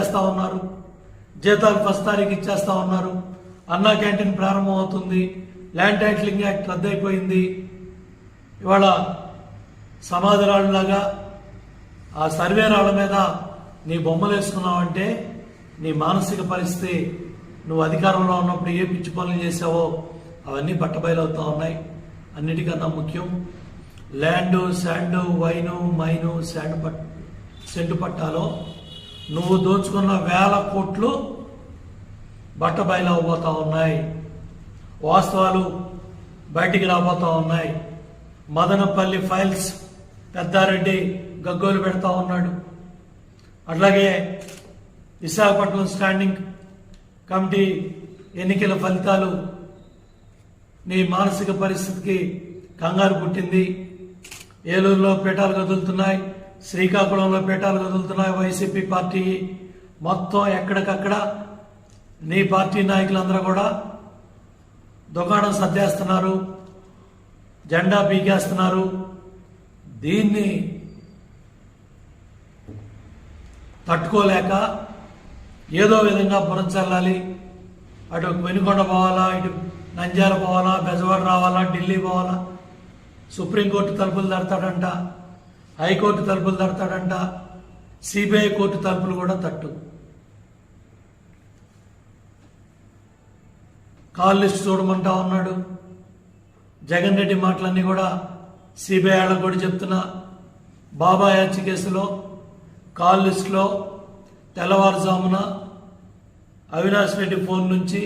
ఇచ్చేస్తా ఉన్నారు, జీతాలు ఫస్ట్ తారీఖు ఇచ్చేస్తా ఉన్నారు, అన్నా క్యాంటీన్ ప్రారంభం అవుతుంది, ల్యాండ్ టైటిలింగ్ యాక్ట్ రద్దయిపోయింది. ఇవాళ సమాధిరాళ్ళలాగా ఆ సర్వే రాళ్ల మీద నీ బొమ్మలు వేసుకున్నావంటే నీ మానసిక పరిస్థితి, నువ్వు అధికారంలో ఉన్నప్పుడు ఏ పిచ్చి పనులు చేసావో అవన్నీ బట్టబయలవుతా ఉన్నాయి. అన్నిటికన్నా ముఖ్యం land, sand, wine, mine, cent పట్టాలో నువ్వు దోచుకున్న 1000 కోట్లు బట్టబయలవబోతా ఉన్నాయి. వాస్తవాలు బయటికి రాబోతా ఉన్నాయి. మదనపల్లి ఫైల్స్ పెద్దారెడ్డి గగ్గోలు పెడతా ఉన్నాడు. అట్లాగే విశాఖపట్నం స్టాండింగ్ కమిటీ ఎన్నికల ఫలితాలు నీ మానసిక పరిస్థితికి కంగారు పుట్టింది. ఏలూరులో పీఠాలు కదులుతున్నాయి, శ్రీకాకుళంలో పీఠాలు కదులుతున్నాయి. వైసీపీ పార్టీ మొత్తం ఎక్కడికక్కడ నీ పార్టీ నాయకులందరూ కూడా దుకాణం సర్దేస్తున్నారు, జెండా పీకేస్తున్నారు. దీన్ని తట్టుకోలేక ఏదో విధంగా పురంచల్లాలి. అటు వెనుకొండ పోవాలా, ఇటు నంద్యాల పోవాలా, బెజవాడ రావాలా, ఢిల్లీ పోవాలా, సుప్రీంకోర్టు తలుపులు తడతాడంట, హైకోర్టు తలుపులు తడతాడంట, సిబిఐ కోర్టు తలుపులు కూడా తట్టు. కాల్ లిస్ట్ చూడమంటా ఉన్నాడు. జగన్ రెడ్డి మాటలన్నీ కూడా సిబిఐ వాళ్ళకు కూడా చెప్తున్నా. బాబాయ్ హత్య కేసులో కాల్ లిస్టులో తెల్లవారుజామున అవినాష్ రెడ్డి ఫోన్ నుంచి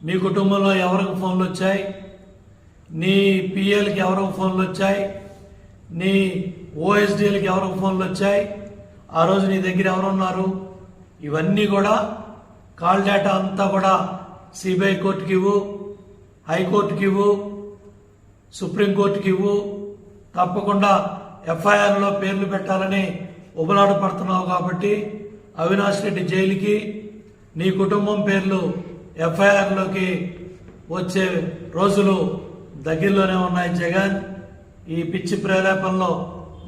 మీ కుటుంబంలో ఎవరికి ఫోన్లు వచ్చాయి, నీ పిఎల్కి ఎవరికి ఫోన్లు వచ్చాయి, నీ ఓఎస్డీలకి ఎవరికి ఫోన్లు వచ్చాయి, ఆ రోజు నీ దగ్గర ఎవరున్నారు, ఇవన్నీ కూడా కాల్ డేటా అంతా కూడా సిబిఐ కోర్టుకి ఇవ్వు, హైకోర్టుకి ఇవ్వు, సుప్రీంకోర్టుకి ఇవ్వు. తప్పకుండా ఎఫ్ఐఆర్లో పేర్లు పెట్టాలని ఉబలాట పడుతున్నావు కాబట్టి అవినాష్ రెడ్డి జైలుకి నీ కుటుంబం పేర్లు ఎఫ్ఐఆర్లోకి వచ్చే రోజులు దగ్గరలోనే ఉన్నాయి. జగన్, ఈ పిచ్చి ప్రేరేపణలో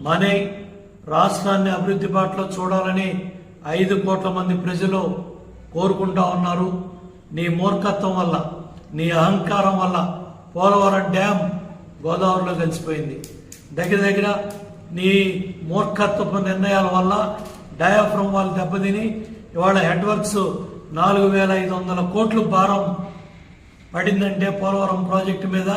మనీ రాష్ట్రాన్ని అభివృద్ధి బాటలో చూడాలని 5 కోట్ల మంది ప్రజలు కోరుకుంటా ఉన్నారు. నీ మూర్ఖత్వం వల్ల, నీ అహంకారం వల్ల పోలవరం డ్యామ్ గోదావరిలో కలిసిపోయింది. దగ్గర నీ మూర్ఖత్వపు నిర్ణయాల వల్ల డయాఫ్రమ్ వాళ్ళు దెబ్బతిని ఇవాళ హెడ్ వర్క్స్ 4500 కోట్లు భారం పడిందంటే పోలవరం ప్రాజెక్టు మీద